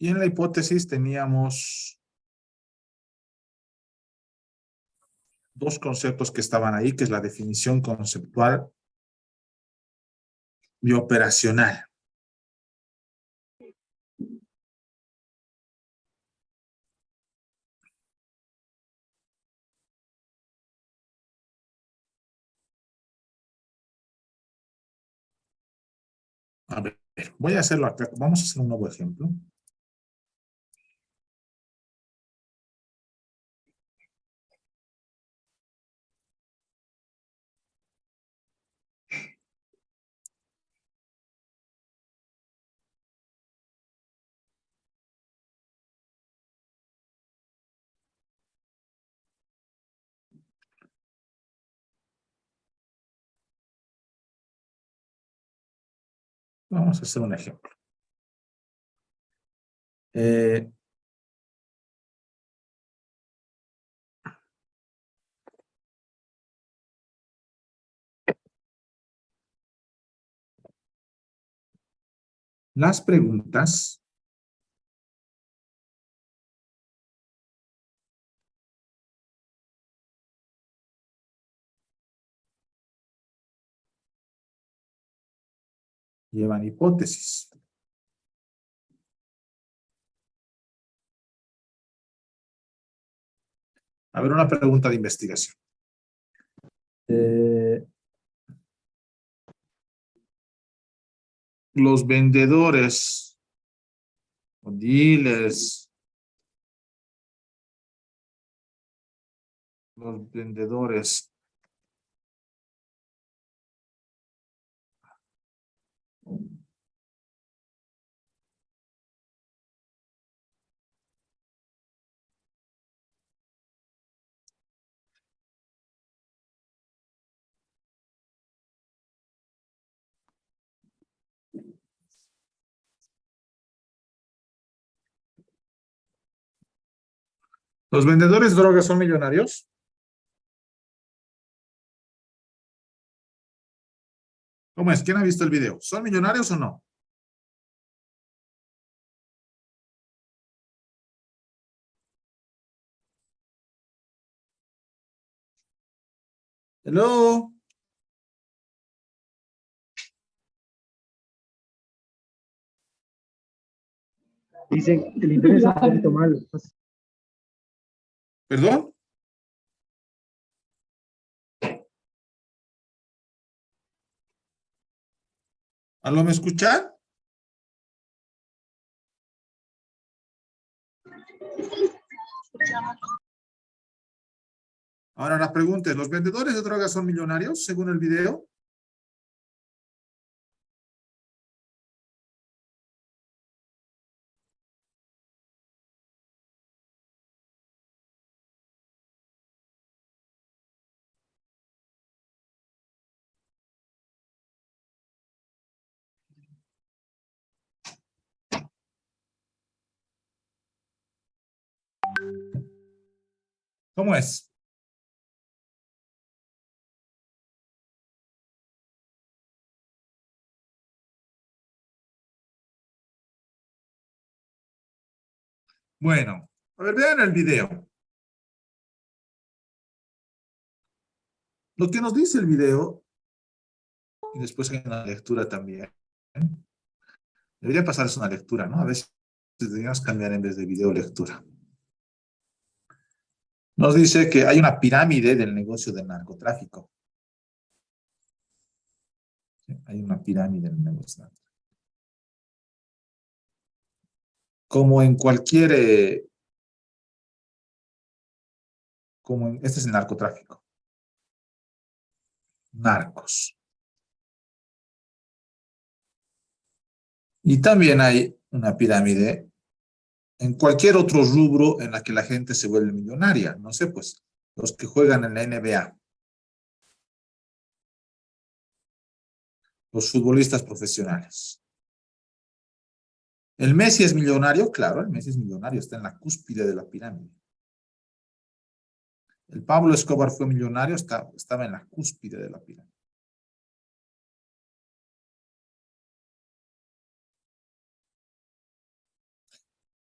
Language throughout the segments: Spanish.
Y en la hipótesis teníamos dos conceptos que estaban ahí, que es la definición conceptual y operacional. A ver, voy a hacerlo acá. Vamos a hacer un nuevo ejemplo. Vamos a hacer un ejemplo. Las preguntas llevan hipótesis. A ver, una pregunta de investigación. Los vendedores o dealers, los vendedores ¿Los vendedores de drogas son millonarios? ¿Cómo es? ¿Quién ha visto el video? ¿Son millonarios o no? Hello. Dice que le interesa un poquito mal. ¿Perdón? ¿Aló, me escuchan? Ahora la pregunta es, ¿los vendedores de drogas son millonarios según el video? ¿Cómo es? Bueno, a ver, vean el video. Lo que nos dice el video, y después hay una lectura también. Debería pasarles una lectura, ¿no? A veces deberíamos cambiar en vez de video lectura. Nos dice que hay una pirámide del negocio del narcotráfico. ¿Sí? Hay una pirámide del negocio del narcotráfico. Como en cualquier... este es el narcotráfico. Narcos. Y también hay una pirámide en cualquier otro rubro en la que la gente se vuelve millonaria. No sé, pues, los que juegan en la NBA. Los futbolistas profesionales. ¿El Messi es millonario? Claro, el Messi es millonario, está en la cúspide de la pirámide. El Pablo Escobar fue millonario, estaba en la cúspide de la pirámide.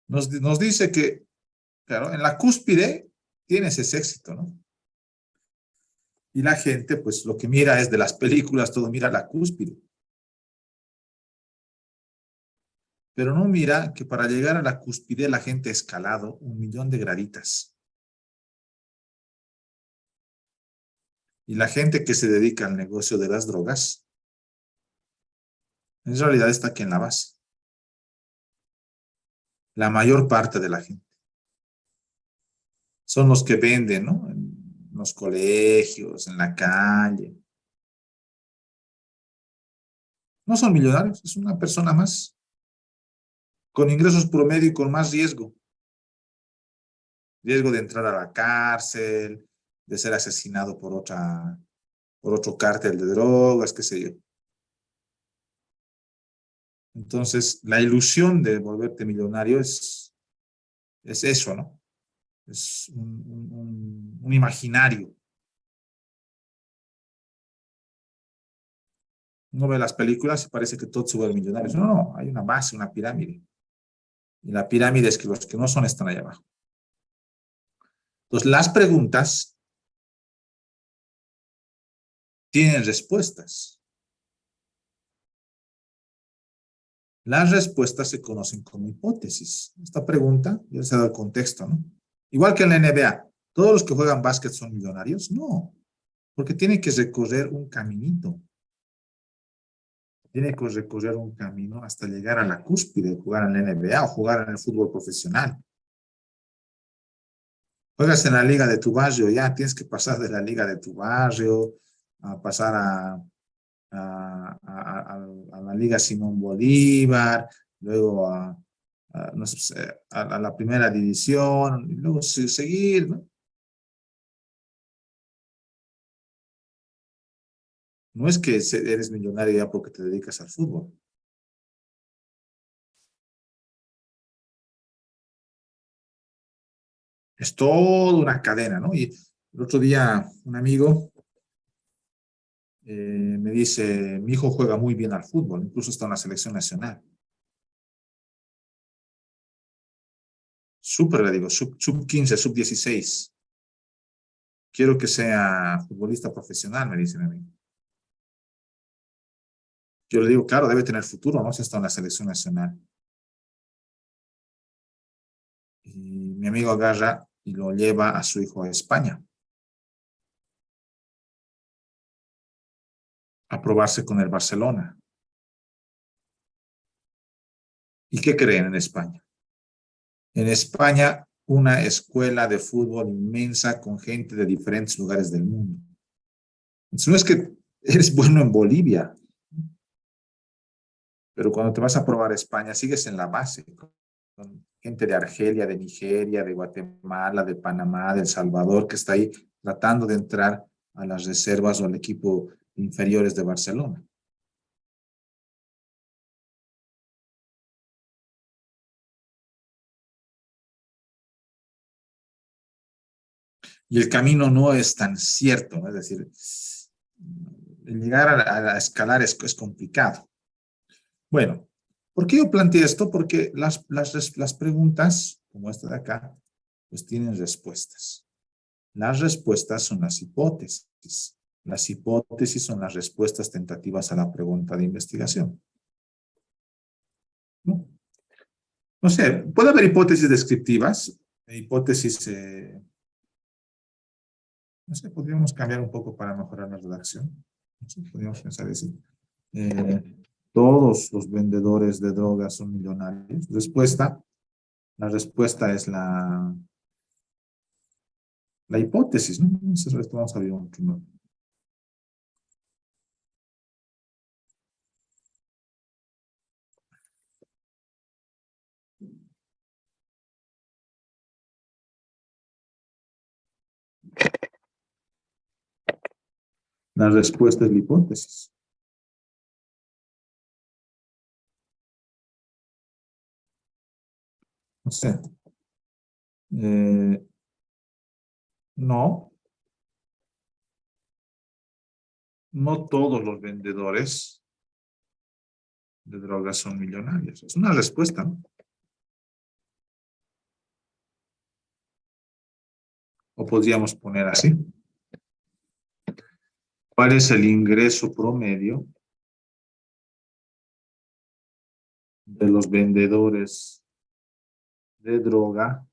Nos dice que, claro, en la cúspide tienes ese éxito, ¿no? Y la gente, pues, lo que mira es de las películas, todo mira la cúspide. Pero no mira que para llegar a la cúspide la gente ha escalado 1 millón de graditas. Y la gente que se dedica al negocio de las drogas, en realidad está aquí en la base. La mayor parte de la gente. Son los que venden, ¿no? En los colegios, en la calle. No son millonarios, es una persona más, con ingresos promedio y con más riesgo. Riesgo de entrar a la cárcel, de ser asesinado por otro cártel de drogas, qué sé yo. Entonces, la ilusión de volverte millonario es eso, ¿no? Es un imaginario. Uno ve las películas y parece que todos se vuelven millonarios. No, no, hay una base, una pirámide. Y la pirámide es que los que no son están allá abajo. Entonces, las preguntas tienen respuestas. Las respuestas se conocen como hipótesis. Esta pregunta, ya se ha dado el contexto, ¿no? Igual que en la NBA, ¿todos los que juegan básquet son millonarios? No, porque tienen que recorrer un caminito. Tienen que recorrer un camino hasta llegar a la cúspide, jugar en la NBA o jugar en el fútbol profesional. Juegas en la liga de tu barrio, ya tienes que pasar de la liga de tu barrio a pasar a la Liga Simón Bolívar, luego no sé, a la primera división, y luego seguir, ¿no? No es que eres millonario ya porque te dedicas al fútbol. Es toda una cadena, ¿no? Y el otro día un amigo me dice, mi hijo juega muy bien al fútbol, incluso está en la selección nacional. Súper, le digo, sub 15, sub 16. Quiero que sea futbolista profesional, me dice mi amigo. Yo le digo, claro, debe tener futuro, ¿no? Si está en la selección nacional. Y mi amigo agarra y lo lleva a su hijo a España a probarse con el Barcelona. ¿Y qué creen en España? En España, una escuela de fútbol inmensa con gente de diferentes lugares del mundo. Entonces, no es que eres bueno en Bolivia, pero cuando te vas a probar a España, sigues en la base, con gente de Argelia, de Nigeria, de Guatemala, de Panamá, de El Salvador, que está ahí tratando de entrar a las reservas o al equipo inferiores de Barcelona. Y el camino no es tan cierto, ¿no? Es decir, llegar a escalar es complicado. Bueno, ¿por qué yo planteé esto? Porque las preguntas, como esta de acá, pues tienen respuestas. Las respuestas son las hipótesis. Las hipótesis son las respuestas tentativas a la pregunta de investigación. ¿No? No sé, puede haber hipótesis descriptivas, hipótesis, no sé, podríamos cambiar un poco para mejorar la redacción. No sé, podríamos pensar así. Todos los vendedores de drogas son millonarios. La respuesta es la hipótesis, ¿no? Entonces, vamos a ver un primero. La respuesta es la hipótesis. No sé. No, no todos los vendedores de drogas son millonarios. Es una respuesta, ¿no? O podríamos poner así. ¿Cuál es el ingreso promedio de los vendedores de droga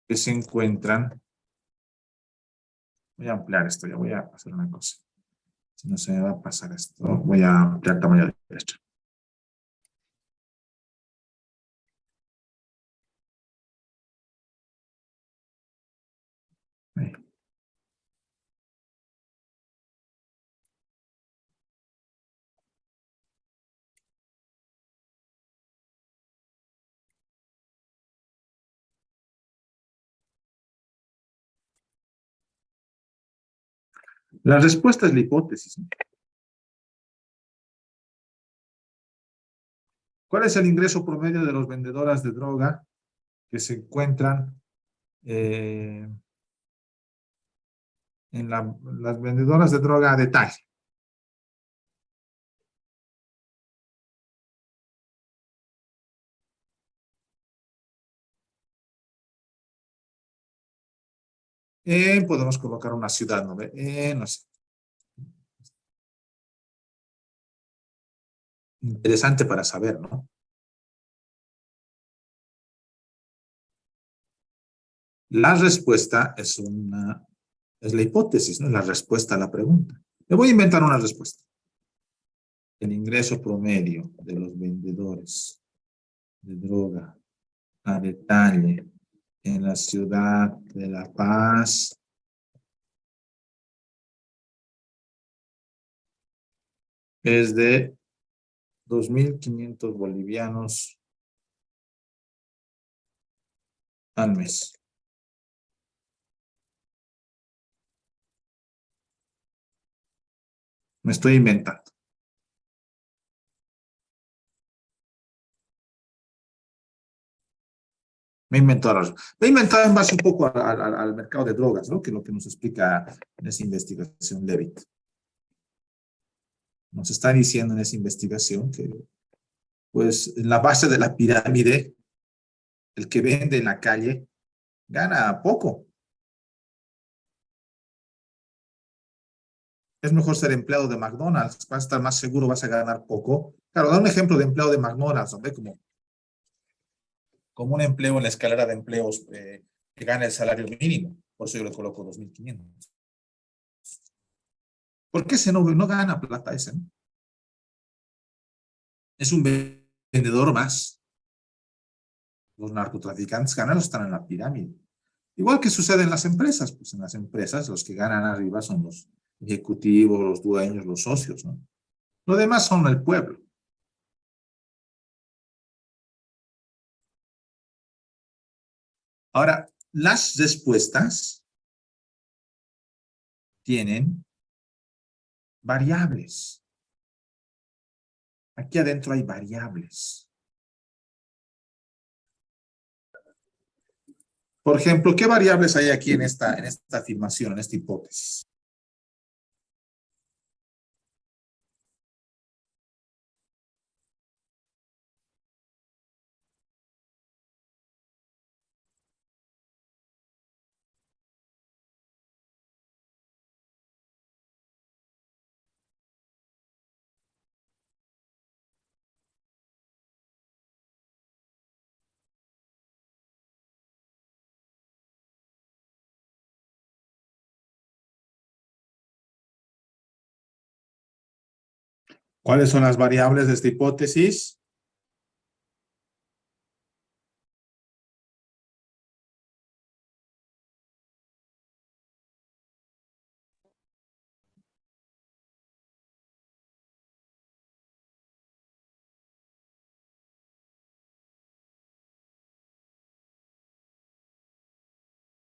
que se encuentran? Voy a ampliar esto, ya voy a hacer una cosa. Si no se me va a pasar esto, voy a ampliar tamaño de letra. Ahí. La respuesta es la hipótesis, ¿no? ¿Cuál es el ingreso promedio de los vendedoras de droga que se encuentran en las vendedoras de droga a detalle? Podemos colocar una ciudad, ¿no ve? No sé. Interesante para saber, ¿no? La respuesta es la hipótesis, ¿no? La respuesta a la pregunta. Le voy a inventar una respuesta. El ingreso promedio de los vendedores de droga a detalle en la ciudad de La Paz es de 2.500 bolivianos al mes. Me estoy inventando. Me he inventado en base un poco al mercado de drogas, ¿no? Que es lo que nos explica en esa investigación Levitt. Nos está diciendo en esa investigación que, pues, en la base de la pirámide, el que vende en la calle gana poco. Es mejor ser empleado de McDonald's, vas a estar más seguro, vas a ganar poco. Claro, da un ejemplo de empleado de McDonald's, ¿no? Como un empleo en la escalera de empleos que gana el salario mínimo. Por eso yo le coloco 2.500. ¿Por qué ese no gana plata ese, no? Es un vendedor más. Los narcotraficantes ganan, están en la pirámide. Igual que sucede en las empresas, pues en las empresas los que ganan arriba son los ejecutivos, los dueños, los socios, ¿no? Lo demás son el pueblo. Ahora, las respuestas tienen variables. Aquí adentro hay variables. Por ejemplo, ¿qué variables hay aquí en esta afirmación, en esta hipótesis? ¿Cuáles son las variables de esta hipótesis?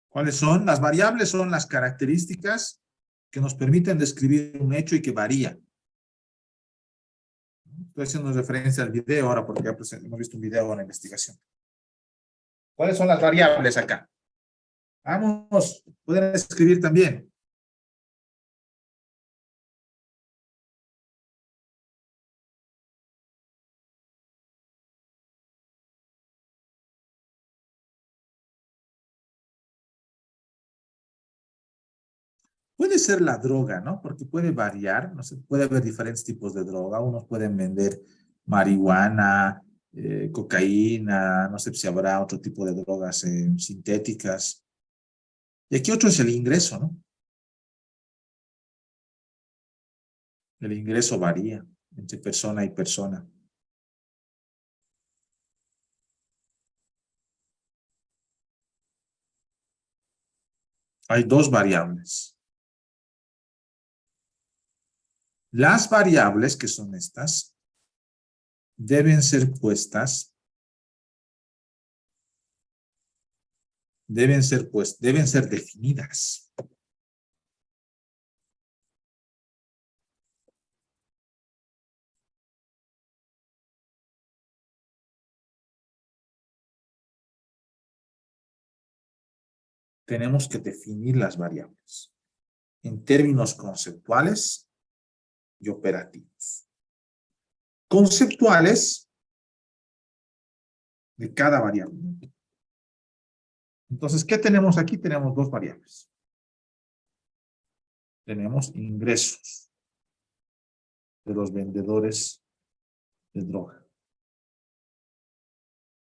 ¿Cuáles son? Las variables son las características que nos permiten describir un hecho y que varía. Estoy haciendo referencia al video ahora porque ya hemos visto un video en la investigación. ¿Cuáles son las variables acá? Vamos, pueden escribir también. Puede ser la droga, ¿no? Porque puede variar, no sé, puede haber diferentes tipos de droga. Unos pueden vender marihuana, cocaína, no sé si habrá otro tipo de drogas sintéticas. Y aquí otro es el ingreso, ¿no? El ingreso varía entre persona y persona. Hay dos variables. Las variables, que son estas, deben ser puestas, deben ser definidas. Tenemos que definir las variables en términos conceptuales y operativos. Conceptuales de cada variable. Entonces, ¿qué tenemos aquí? Tenemos dos variables. Tenemos ingresos de los vendedores de droga.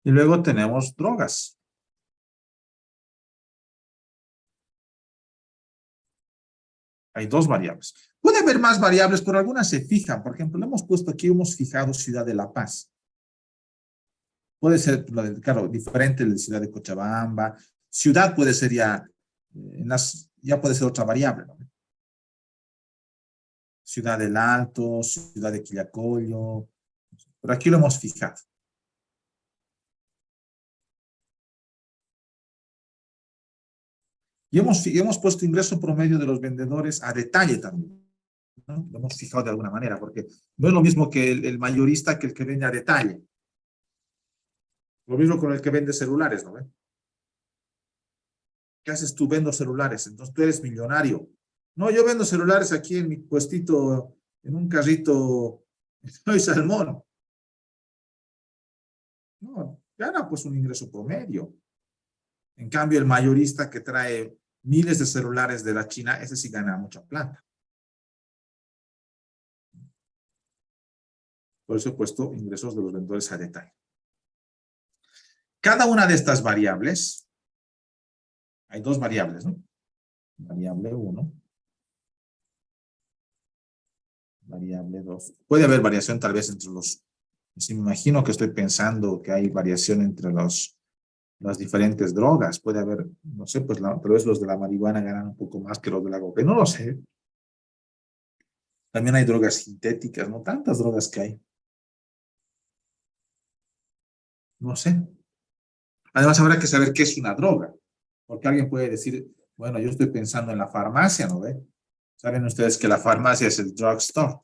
Y luego tenemos drogas. Hay dos variables. Puede haber más variables, pero algunas se fijan. Por ejemplo, le hemos puesto aquí, hemos fijado Ciudad de La Paz. Puede ser, claro, diferente de Ciudad de Cochabamba. Ciudad puede ser ya puede ser otra variable, ¿no? Ciudad del Alto, Ciudad de Quillacollo. Pero aquí lo hemos fijado. Y hemos puesto ingreso promedio de los vendedores a detalle también, ¿no? Lo hemos fijado de alguna manera, porque no es lo mismo que el mayorista que el que vende a detalle. Lo mismo con el que vende celulares, ¿no? ¿Qué haces tú? Vendo celulares, entonces tú eres millonario. No, yo vendo celulares aquí en mi puestito, en un carrito, soy salmón. No, gana pues un ingreso promedio. En cambio, el mayorista que trae miles de celulares de la China, ese sí gana mucha plata. Por eso he puesto ingresos de los vendedores a detalle. Cada una de estas variables, hay dos variables, ¿no? Variable 1, variable 2. Puede haber variación tal vez entre los, si me imagino que estoy pensando que hay variación entre las diferentes drogas. Puede haber, no sé, pues tal vez los de la marihuana ganan un poco más que los de la cocaína, no lo sé. También hay drogas sintéticas, no tantas drogas que hay. No sé. Además, habrá que saber qué es una droga, porque alguien puede decir, bueno, yo estoy pensando en la farmacia, ¿no ve? Saben ustedes que la farmacia es el drugstore.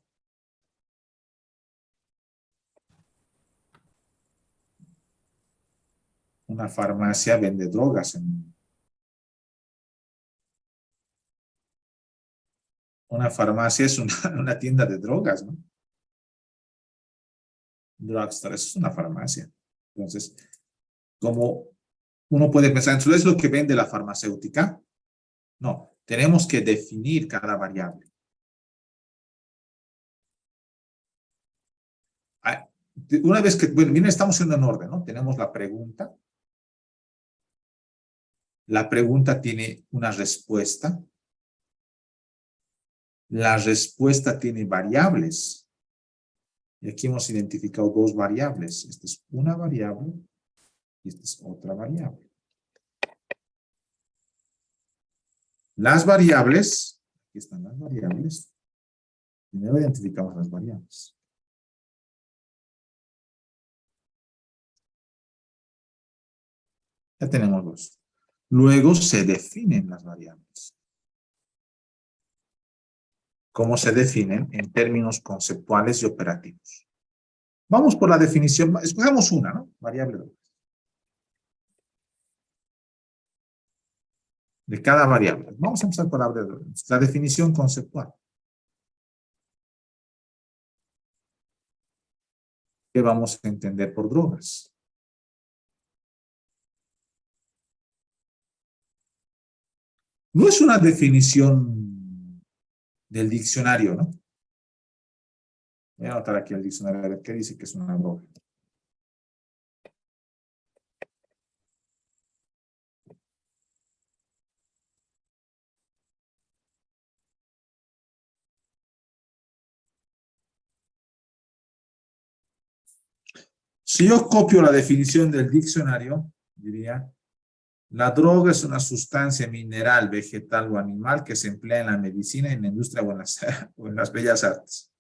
Una farmacia vende drogas. Una farmacia es una tienda de drogas, ¿no? Drugstore, eso es una farmacia. Entonces, como uno puede pensar, ¿eso es lo que vende la farmacéutica? No, tenemos que definir cada variable. Una vez que, bueno, bien, estamos yendo en orden, ¿no? Tenemos la pregunta. La pregunta tiene una respuesta. La respuesta tiene variables. Y aquí hemos identificado dos variables. Esta es una variable y esta es otra variable. Las variables, aquí están las variables. Primero identificamos las variables. Ya tenemos dos. Luego se definen las variables. ¿Cómo se definen? En términos conceptuales y operativos. Vamos por la definición. Escogemos una, ¿no? Variable 2. De cada variable. Vamos a empezar por la definición conceptual. ¿Qué vamos a entender por drogas? No es una definición del diccionario, ¿no? Voy a anotar aquí el diccionario, a ver qué dice que es una droga. Si yo copio la definición del diccionario, diría, la droga es una sustancia mineral, vegetal o animal que se emplea en la medicina, en la industria o o en las bellas artes.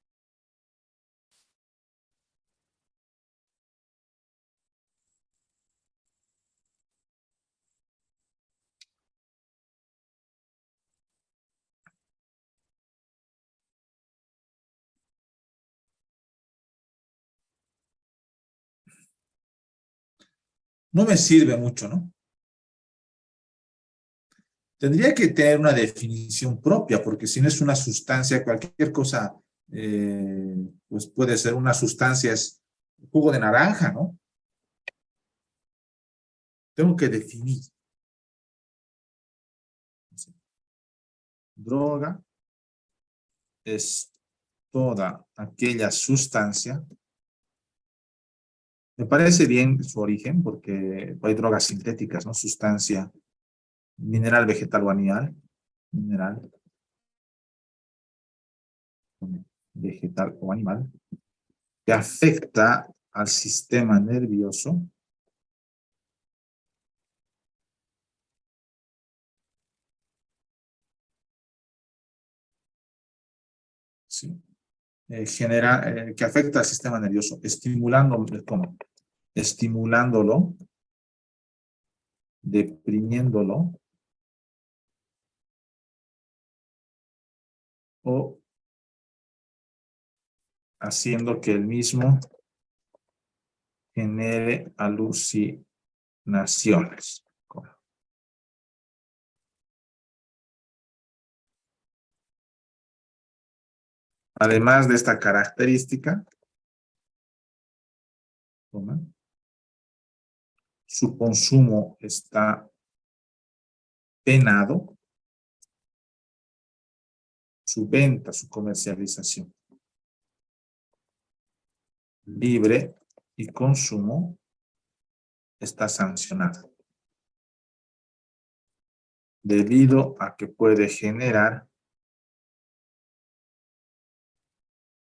No me sirve mucho, ¿no? Tendría que tener una definición propia, porque si no es una sustancia, cualquier cosa, pues puede ser una sustancia, es jugo de naranja, ¿no? Tengo que definir. Droga es toda aquella sustancia. Me parece bien su origen, porque hay drogas sintéticas, ¿no? Sustancia mineral, vegetal o animal. Mineral, vegetal o animal, que afecta al sistema nervioso. ¿Sí? Que afecta al sistema nervioso, ¿cómo? Estimulándolo, deprimiéndolo o haciendo que el mismo genere alucinaciones. Además de esta característica, su consumo está penado, su venta, su comercialización libre y consumo está sancionado, debido a que puede generar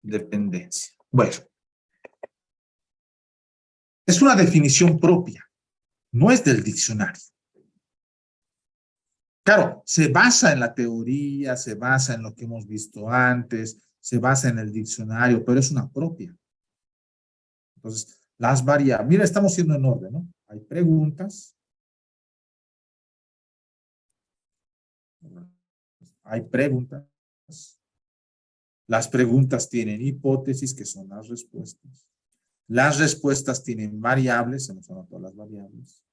dependencia. Bueno, es una definición propia, no es del diccionario. Claro, se basa en la teoría, se basa en lo que hemos visto antes, se basa en el diccionario, pero es una propia. Entonces, las variables, mira, estamos siendo en orden, ¿no? Hay preguntas, hay preguntas, las preguntas tienen hipótesis, que son las respuestas tienen variables, se nos anotó las variables,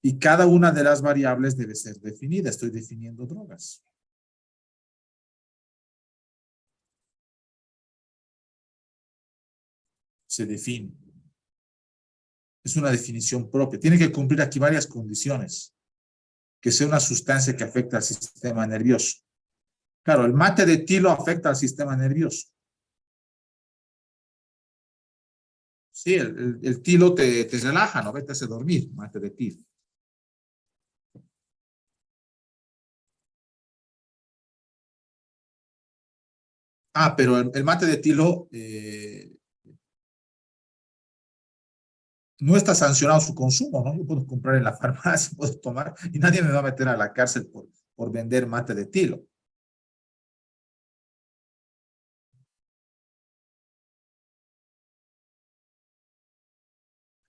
y cada una de las variables debe ser definida. Estoy definiendo drogas. Se define. Es una definición propia. Tiene que cumplir aquí varias condiciones. Que sea una sustancia que afecta al sistema nervioso. Claro, el mate de tilo afecta al sistema nervioso. Sí, el tilo te relaja, ¿no? Vete a hacer dormir, mate de tilo. Ah, pero el mate de tilo no está sancionado su consumo, ¿no? Yo puedo comprar en la farmacia, puedo tomar, y nadie me va a meter a la cárcel por vender mate de tilo.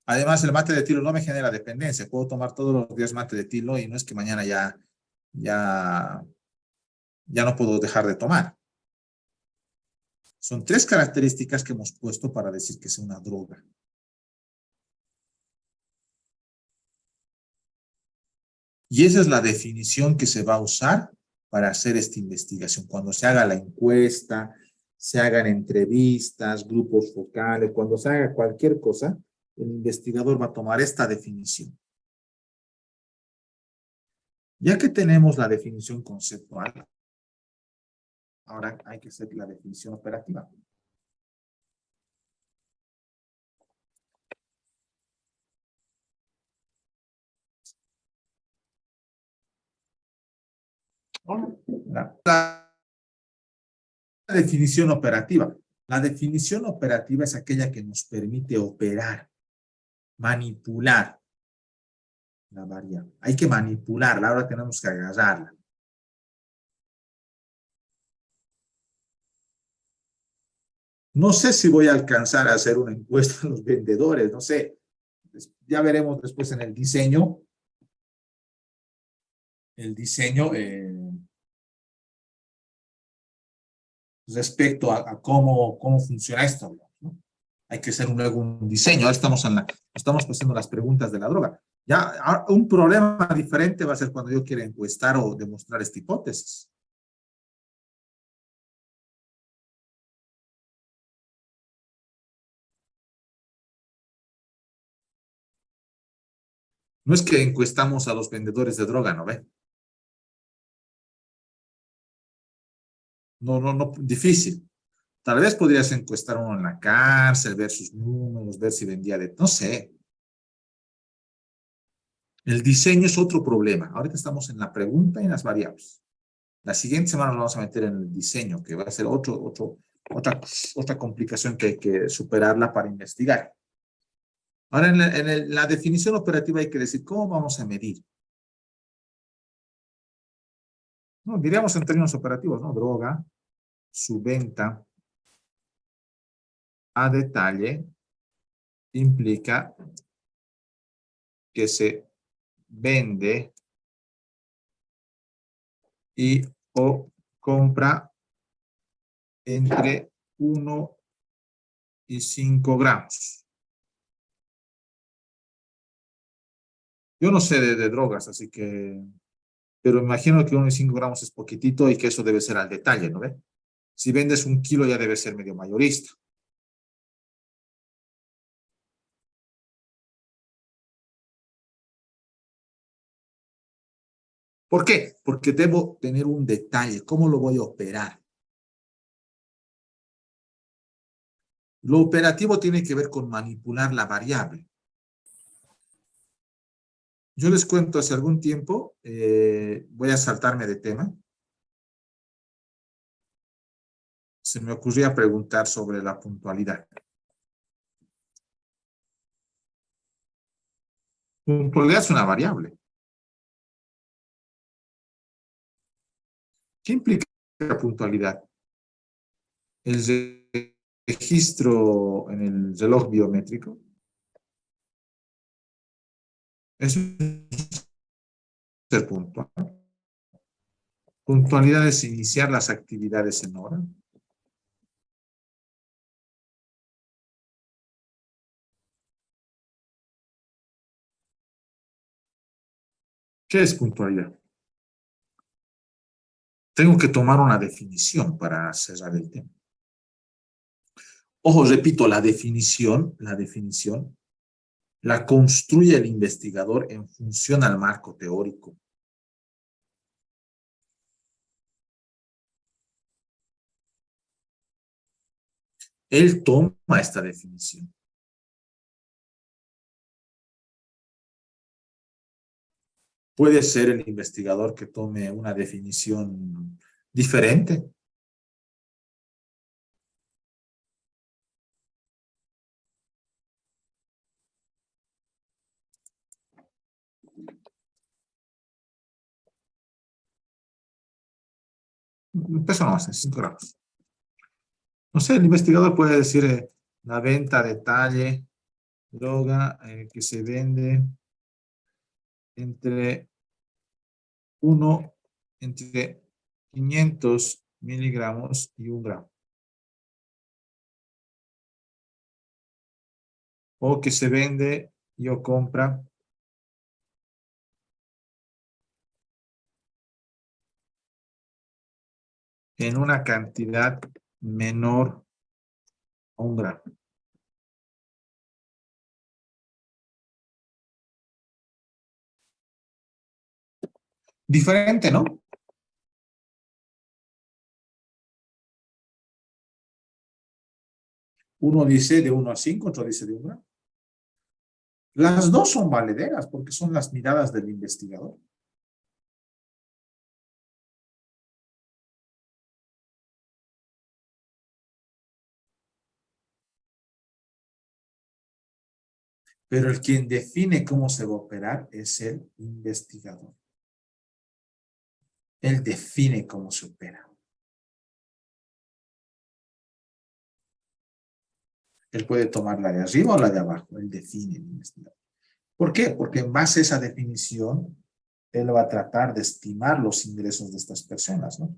Además, el mate de tilo no me genera dependencia. Puedo tomar todos los días mate de tilo y no es que mañana ya no puedo dejar de tomar. Son tres características que hemos puesto para decir que es una droga. Y esa es la definición que se va a usar para hacer esta investigación. Cuando se haga la encuesta, se hagan entrevistas, grupos focales, cuando se haga cualquier cosa, el investigador va a tomar esta definición. Ya que tenemos la definición conceptual, Ahora hay que hacer la definición operativa. La definición operativa. La definición operativa es aquella que nos permite operar, manipular la variable. Hay que manipularla, ahora tenemos que agarrarla. No sé si voy a alcanzar a hacer una encuesta a los vendedores, no sé. Ya veremos después en el diseño. El diseño respecto a cómo funciona esto, ¿no? Hay que hacer luego un diseño. Ahora estamos haciendo las preguntas de la droga. Ya, un problema diferente va a ser cuando yo quiera encuestar o demostrar esta hipótesis. No es que encuestamos a los vendedores de droga, ¿no ve? No, no, no, difícil. Tal vez podrías encuestar uno en la cárcel, ver sus números, ver si vendía de... No sé. El diseño es otro problema. Ahorita estamos en la pregunta y en las variables. La siguiente semana nos vamos a meter en el diseño, que va a ser otra complicación que hay que superarla para investigar. Ahora, en la definición operativa hay que decir cómo vamos a medir. No, diríamos en términos operativos, ¿no? Droga, su venta a detalle implica que se vende y o compra entre 1 y 5 gramos. Yo no sé de drogas, así que, pero imagino que 1 y 5 gramos es poquitito y que eso debe ser al detalle, ¿no ve? Si vendes 1 kilo ya debe ser medio mayorista. ¿Por qué? Porque debo tener un detalle. ¿Cómo lo voy a operar? Lo operativo tiene que ver con manipular la variable. Yo les cuento hace algún tiempo, voy a saltarme de tema. Se me ocurría preguntar sobre la puntualidad. Puntualidad es una variable. ¿Qué implica puntualidad? El registro en el reloj biométrico. Eso es ser puntual. Puntualidad es iniciar las actividades en hora. ¿Qué es puntualidad? Tengo que tomar una definición para cerrar el tema. Ojo, repito, la definición la construye el investigador en función al marco teórico. Él toma esta definición. Puede ser el investigador que tome una definición diferente. Eso no hace 5 gramos. No sé, el investigador puede decir la venta a detalle, droga que se vende entre entre 500 miligramos y 1 gramo. O que se vende y o compra en una cantidad menor a 1 gramo. Diferente, ¿no? Uno dice de 1 a 5, otro dice de 1 gramo. Las dos son valederas porque son las miradas del investigador. Pero el quien define cómo se va a operar es el investigador. Él define cómo se opera. Él puede tomar la de arriba o la de abajo. Él define el investigador. ¿Por qué? Porque en base a esa definición, él va a tratar de estimar los ingresos de estas personas, ¿no?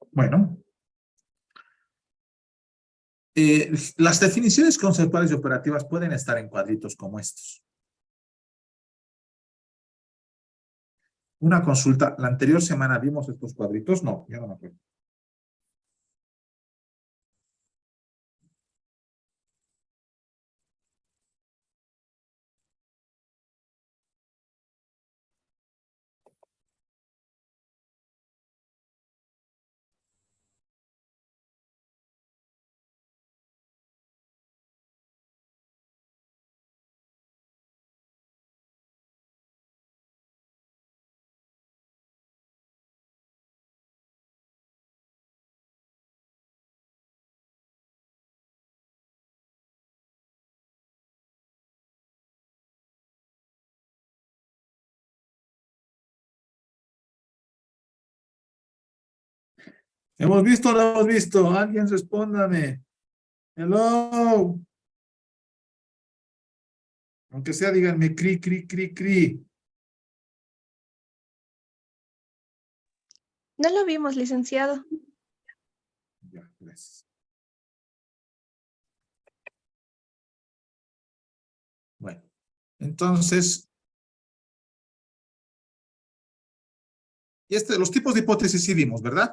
Bueno, las definiciones conceptuales y operativas pueden estar en cuadritos como estos. Una consulta, ¿la anterior semana vimos estos cuadritos? No, yo no me acuerdo. ¿Hemos visto o no hemos visto? Alguien respóndame. Hello. Aunque sea, díganme cri, cri, cri, cri. No lo vimos, licenciado. Ya, gracias. Bueno, entonces, los tipos de hipótesis sí vimos, ¿verdad?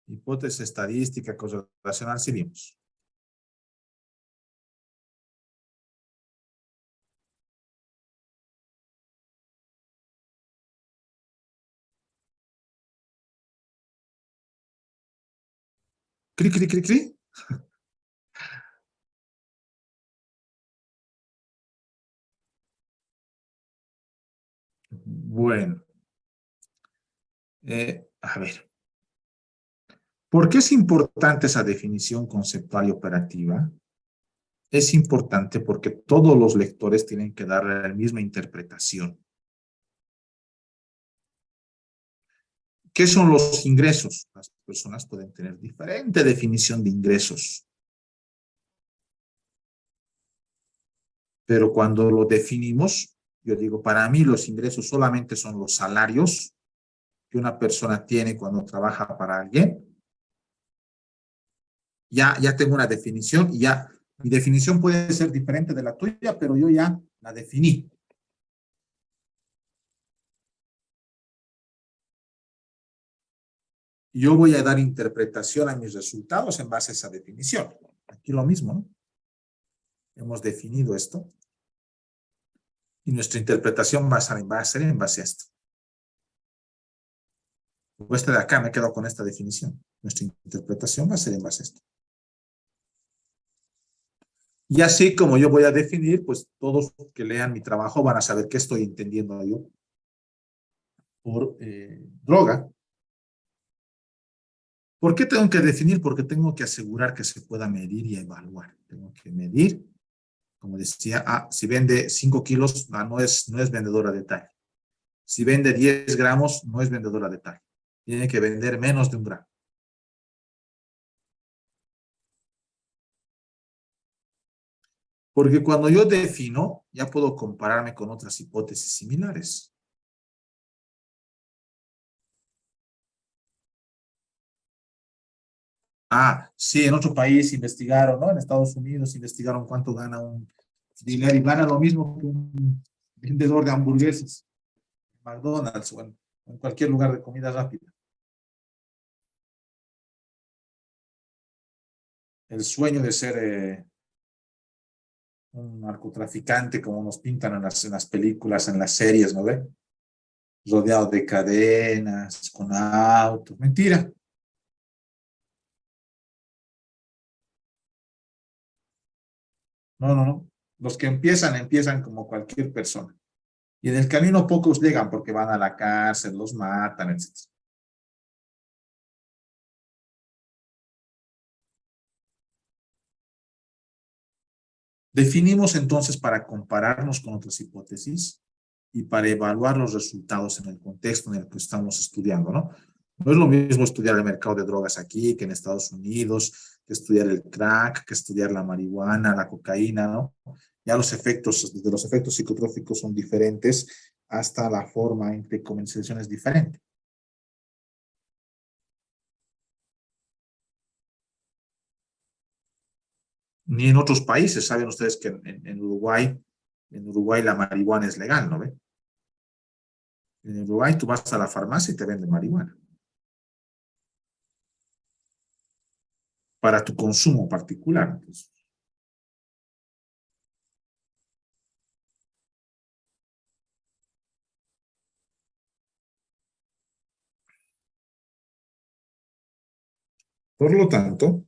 Hipótesis estadística, correlacional, sí vimos. Cri, cri, cri, cri. Bueno. A ver. ¿Por qué es importante esa definición conceptual y operativa? Es importante porque todos los lectores tienen que darle la misma interpretación. ¿Qué son los ingresos? Las personas pueden tener diferente definición de ingresos. Pero cuando lo definimos, yo digo, para mí los ingresos solamente son los salarios que una persona tiene cuando trabaja para alguien. Ya tengo una definición y ya mi definición puede ser diferente de la tuya, pero yo ya la definí. Yo voy a dar interpretación a mis resultados en base a esa definición. Aquí lo mismo, ¿no? Hemos definido esto. Y nuestra interpretación va a ser en base a esto. O este de acá me quedo con esta definición. Nuestra interpretación va a ser en base a esto. Y así como yo voy a definir, pues todos que lean mi trabajo van a saber qué estoy entendiendo yo por droga. ¿Por qué tengo que definir? Porque tengo que asegurar que se pueda medir y evaluar. Tengo que medir, como decía, si vende 5 kilos, no es vendedora de tal. Si vende 10 gramos, no es vendedora de tal. Tiene que vender menos de 1 gramo. Porque cuando yo defino, ya puedo compararme con otras hipótesis similares. Sí, en otro país investigaron, ¿no? En Estados Unidos investigaron cuánto gana un dinero y gana lo mismo que un vendedor de hamburguesas. McDonald's, bueno, en cualquier lugar de comida rápida. El sueño de ser un narcotraficante, como nos pintan en las películas, en las series, ¿no ve? Rodeado de cadenas, con autos. Mentira. No, no, no. Los que empiezan, empiezan como cualquier persona. Y en el camino pocos llegan porque van a la cárcel, los matan, etc. Definimos entonces para compararnos con otras hipótesis y para evaluar los resultados en el contexto en el que estamos estudiando, ¿no? No es lo mismo estudiar el mercado de drogas aquí que en Estados Unidos, que estudiar el crack, que estudiar la marihuana, la cocaína, ¿no? Ya los efectos, desde los efectos psicotróficos son diferentes hasta la forma en que comercialización es diferente. Ni en otros países, saben ustedes que en Uruguay la marihuana es legal, ¿no ve? En Uruguay tú vas a la farmacia y te venden marihuana para tu consumo particular. Entonces, por lo tanto,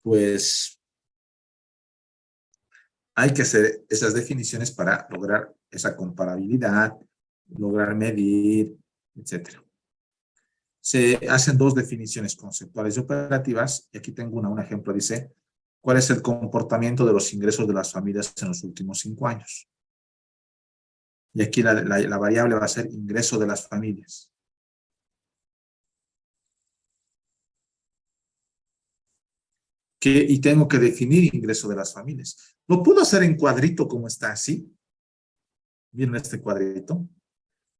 pues hay que hacer esas definiciones para lograr esa comparabilidad, lograr medir, etcétera. Se hacen dos definiciones conceptuales y operativas, y aquí tengo un ejemplo, dice, ¿cuál es el comportamiento de los ingresos de las familias en los últimos 5 años? Y aquí la variable va a ser ingreso de las familias. Y tengo que definir ingreso de las familias. ¿Lo puedo hacer en cuadrito como está así? Miren este cuadrito.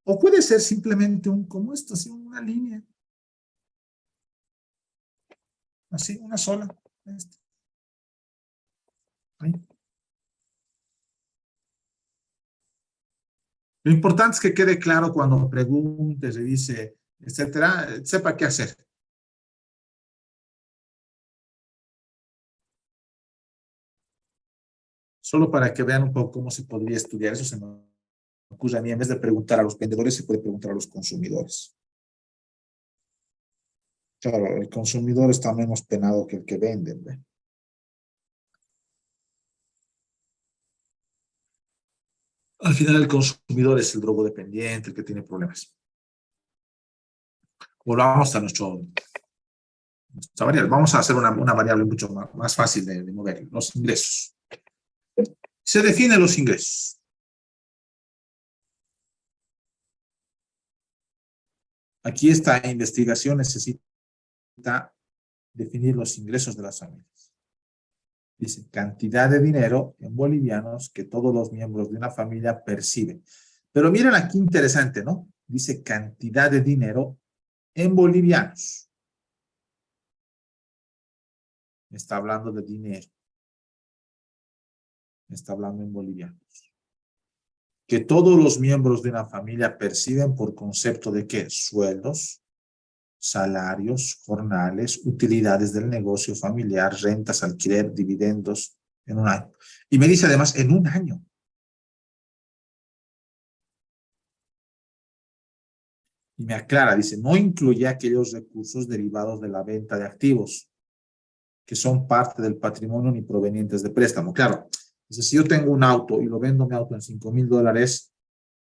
O puede ser simplemente como esto, así una línea. Así, una sola. Ahí. Lo importante es que quede claro cuando pregunte, se dice, etcétera, sepa qué hacer. Solo para que vean un poco cómo se podría estudiar. Eso se me ocurre a mí. En vez de preguntar a los vendedores, se puede preguntar a los consumidores. Claro, el consumidor está menos penado que el que vende, ¿ve? Al final el consumidor es el drogodependiente, el que tiene problemas. Volvamos a nuestra variable. Vamos a hacer una variable mucho más fácil de mover, los ingresos. Se definen los ingresos. Aquí esta investigación necesita definir los ingresos de las familias. Dice, cantidad de dinero en bolivianos que todos los miembros de una familia perciben. Pero miren aquí interesante, ¿no? Dice cantidad de dinero en bolivianos. Me está hablando de dinero. Me está hablando en bolivianos. Que todos los miembros de una familia perciben por concepto de ¿qué? Sueldos, salarios, jornales, utilidades del negocio familiar, rentas, alquiler, dividendos en un año. Y me dice además, en un año. Y me aclara, dice, no incluye aquellos recursos derivados de la venta de activos, que son parte del patrimonio ni provenientes de préstamo. Claro, dice, si yo tengo un auto y lo vendo mi auto en $5,000,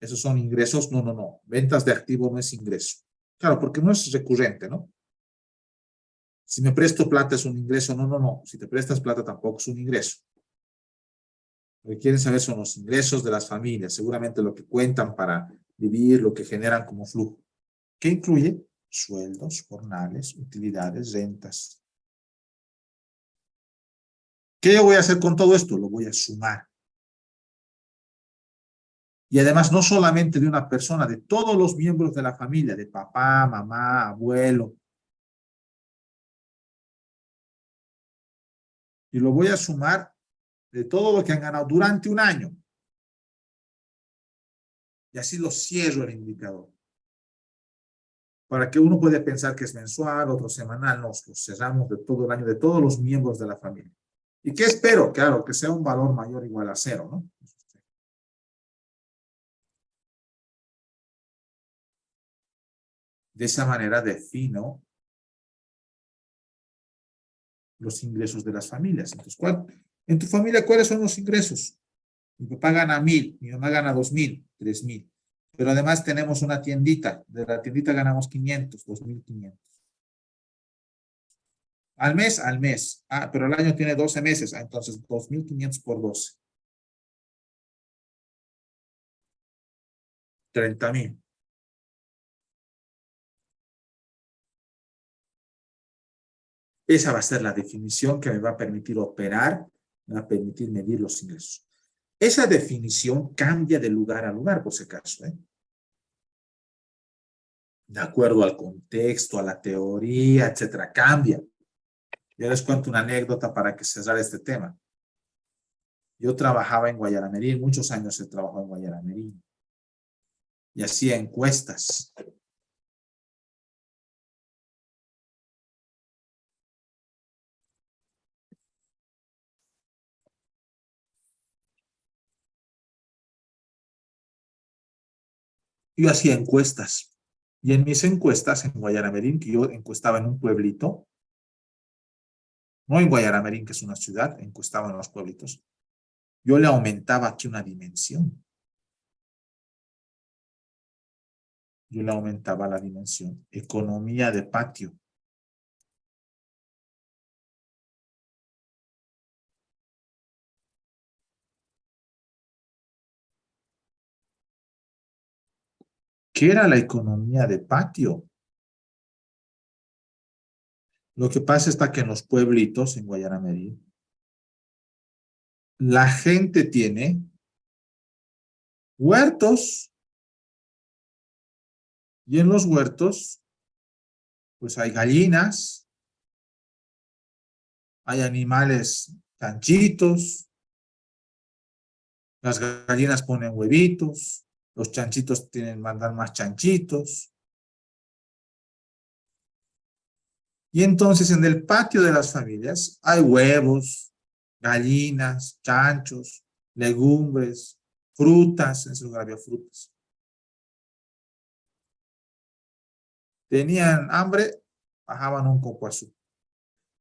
¿esos son ingresos? No, no, no. Ventas de activos no es ingreso. Claro, porque no es recurrente, ¿no? Si me presto plata es un ingreso. No, no, no. Si te prestas plata tampoco es un ingreso. Lo que quieren saber son los ingresos de las familias, seguramente lo que cuentan para vivir, lo que generan como flujo. ¿Qué incluye? Sueldos, jornales, utilidades, rentas. ¿Qué yo voy a hacer con todo esto? Lo voy a sumar. Y además no solamente de una persona, de todos los miembros de la familia, de papá, mamá, abuelo. Y lo voy a sumar de todo lo que han ganado durante un año. Y así lo cierro el indicador. Para que uno pueda pensar que es mensual, otro semanal, nos lo cerramos de todo el año, de todos los miembros de la familia. ¿Y qué espero? Claro, que sea un valor mayor o igual a cero, ¿no? De esa manera defino los ingresos de las familias. Entonces, en tu familia, ¿cuáles son los ingresos? Mi papá gana 1.000, mi mamá gana 2.000, 3.000. Pero además tenemos una tiendita. De la tiendita ganamos 500, 2.500. Al mes. Ah, pero el año tiene 12 meses. Ah, entonces, 2.500 por 12. 30.000. Esa va a ser la definición que me va a permitir operar, me va a permitir medir los ingresos. Esa definición cambia de lugar a lugar, por si acaso, ¿eh? De acuerdo al contexto, a la teoría, etcétera, cambia. Yo les cuento una anécdota para que cerrar este tema. Yo trabajaba en Guayaramerín, muchos años he trabajado en Guayaramerín y hacía encuestas. Yo hacía encuestas y en mis encuestas en Guayaramerín, que yo encuestaba en un pueblito, no en Guayaramerín, que es una ciudad, encuestaba en los pueblitos, yo le aumentaba aquí una dimensión. Yo le aumentaba la dimensión. Economía de patio. ¿Qué era la economía de patio? Lo que pasa está que en los pueblitos, en Guayaramerí, la gente tiene huertos y en los huertos, pues hay gallinas, hay animales chanchitos, las gallinas ponen huevitos, los chanchitos mandan más chanchitos. Y entonces en el patio de las familias hay huevos, gallinas, chanchos, legumbres, frutas, en ese lugar había frutas. Tenían hambre, bajaban un coco azul.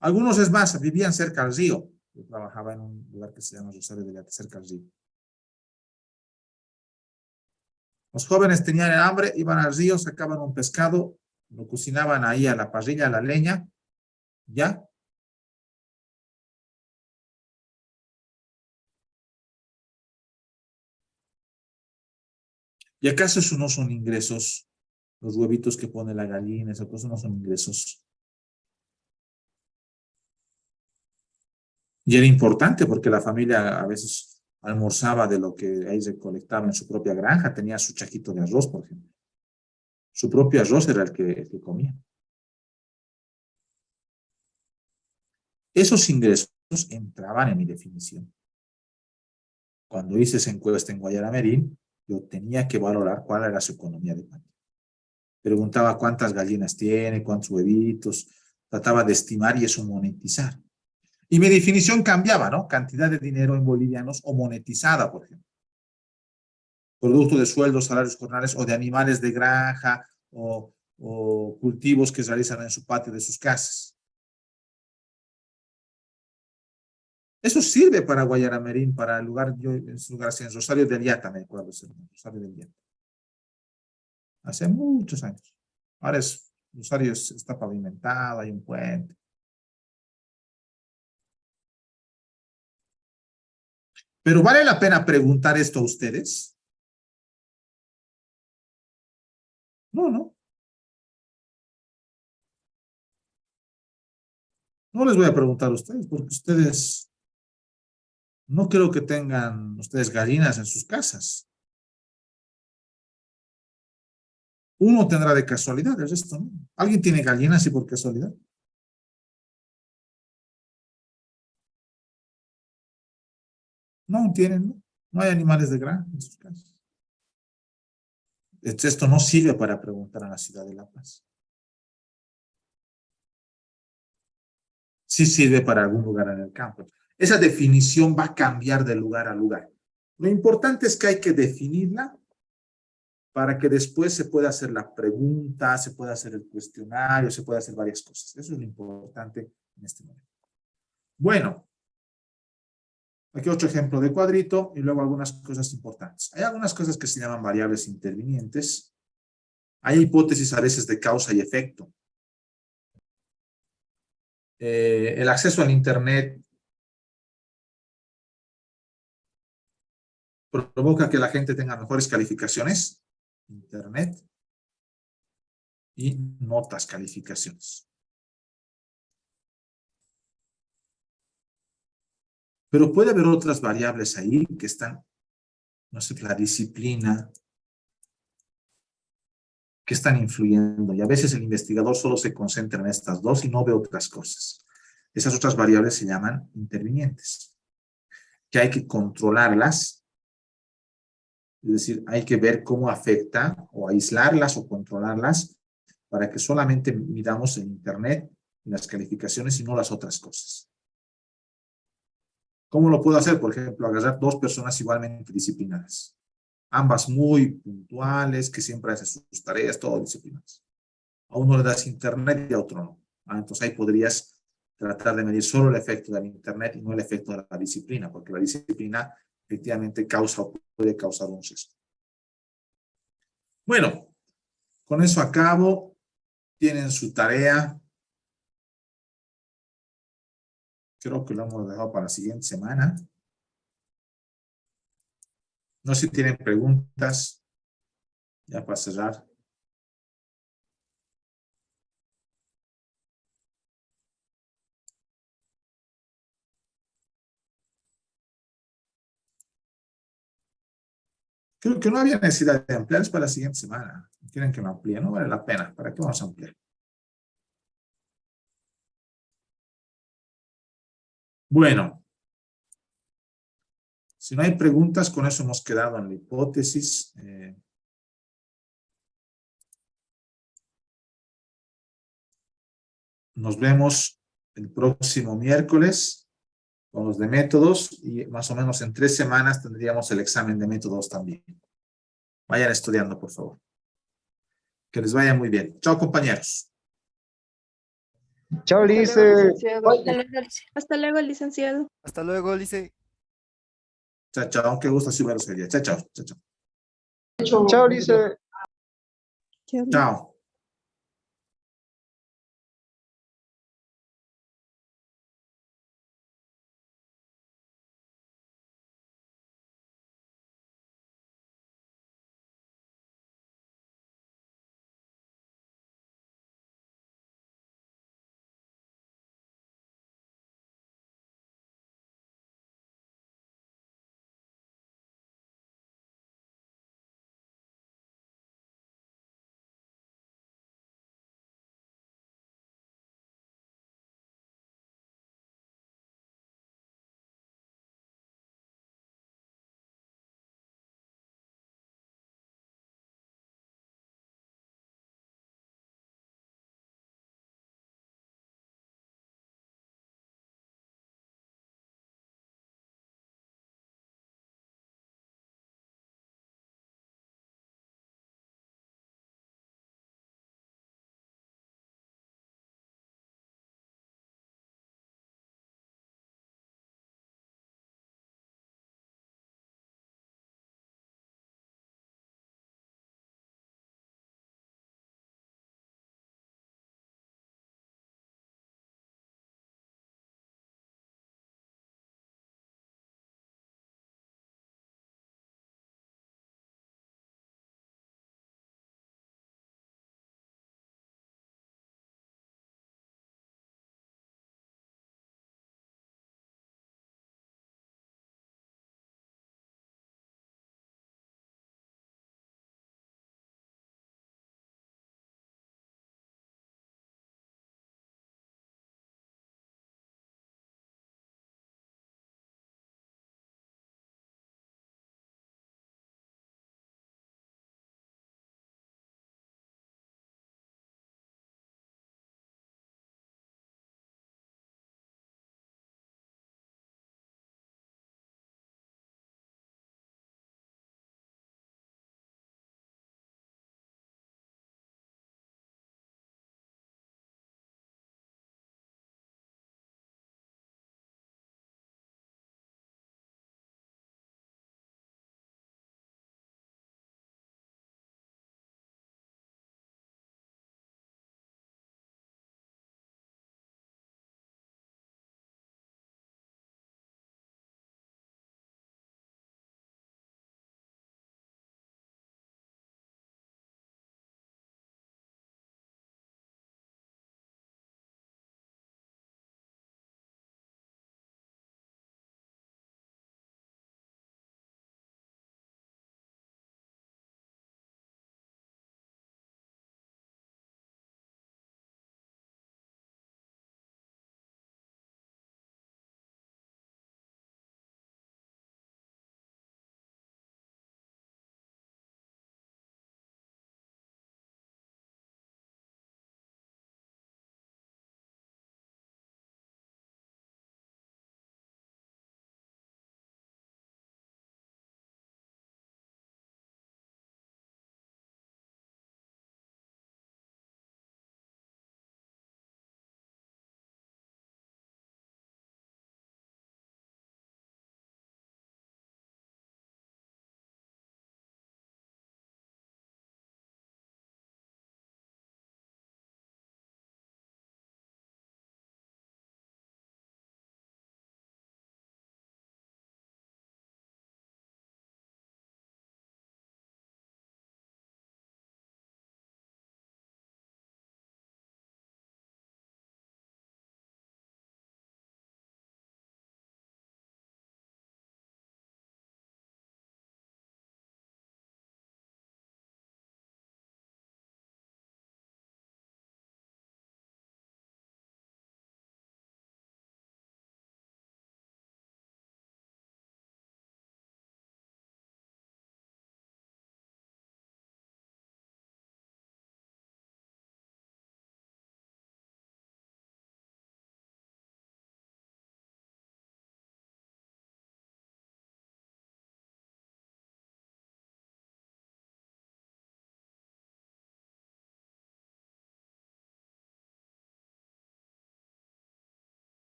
Algunos, es más, vivían cerca al río. Yo trabajaba en un lugar que se llama Rosario de Llate, cerca al río. Los jóvenes tenían hambre, iban al río, sacaban un pescado, lo cocinaban ahí a la parrilla, a la leña, ya. ¿Y acaso eso no son ingresos? Los huevitos que pone la gallina, esas cosas no son ingresos. Y era importante porque la familia a veces almorzaba de lo que ahí se colectaba en su propia granja, tenía su chaquito de arroz, por ejemplo. Su propio arroz era el que comía. Esos ingresos entraban en mi definición. Cuando hice esa encuesta en Guayaramerín, yo tenía que valorar cuál era su economía de patio. Preguntaba cuántas gallinas tiene, cuántos huevitos, trataba de estimar y eso monetizar. Y mi definición cambiaba, ¿no? Cantidad de dinero en bolivianos o monetizada, por ejemplo. Producto de sueldos, salarios jornales o de animales de granja o cultivos que realizan en su patio de sus casas. Eso sirve para Guayaramerín, para el lugar, yo en ese lugar, en Rosario del Llata, me acuerdo, Rosario del Llata. Hace muchos años. Ahora Rosario está pavimentado, hay un puente. Pero ¿vale la pena preguntar esto a ustedes? No, no. No les voy a preguntar a ustedes, porque ustedes, no creo que tengan ustedes gallinas en sus casas. Uno tendrá de casualidad, el resto no. ¿Alguien tiene gallinas y por casualidad? No tienen, no. No hay animales de granja en sus casas. Esto no sirve para preguntar a la ciudad de La Paz. Sí sirve para algún lugar en el campo. Esa definición va a cambiar de lugar a lugar. Lo importante es que hay que definirla para que después se pueda hacer la pregunta, se pueda hacer el cuestionario, se pueda hacer varias cosas. Eso es lo importante en este momento. Bueno, aquí otro ejemplo de cuadrito y luego algunas cosas importantes. Hay algunas cosas que se llaman variables intervinientes. Hay hipótesis a veces de causa y efecto. El acceso al Internet provoca que la gente tenga mejores calificaciones. Internet y notas, calificaciones. Pero puede haber otras variables ahí que están, no sé, la disciplina, que están influyendo. Y a veces el investigador solo se concentra en estas dos y no ve otras cosas. Esas otras variables se llaman intervinientes, que hay que controlarlas. Es decir, hay que ver cómo afecta o aislarlas o controlarlas para que solamente miramos el Internet y las calificaciones y no las otras cosas. ¿Cómo lo puedo hacer? Por ejemplo, agarrar dos personas igualmente disciplinadas. Ambas muy puntuales, que siempre hacen sus tareas, todo disciplinadas. A uno le das Internet y a otro no. Entonces ahí podrías tratar de medir solo el efecto del Internet y no el efecto de la disciplina, porque la disciplina efectivamente causa o puede causar un sesgo. Bueno, con eso acabo. Tienen su tarea. Creo que lo hemos dejado para la siguiente semana. No sé si tienen preguntas. Ya para cerrar. Creo que no había necesidad de ampliar, es para la siguiente semana. Quieren que me amplíe, no vale la pena. ¿Para qué vamos a ampliar? Bueno, si no hay preguntas, con eso hemos quedado en la hipótesis. Nos vemos el próximo miércoles con los de métodos y más o menos en 3 semanas tendríamos el examen de métodos también. Vayan estudiando, por favor. Que les vaya muy bien. Chao, compañeros. Chao, Lice. Hasta luego, licenciado. Hasta luego, Lice. Chao, chao. Qué gusto verlos hoy día. Chao, chao. Chao, chao. Chao, Lice. Chao.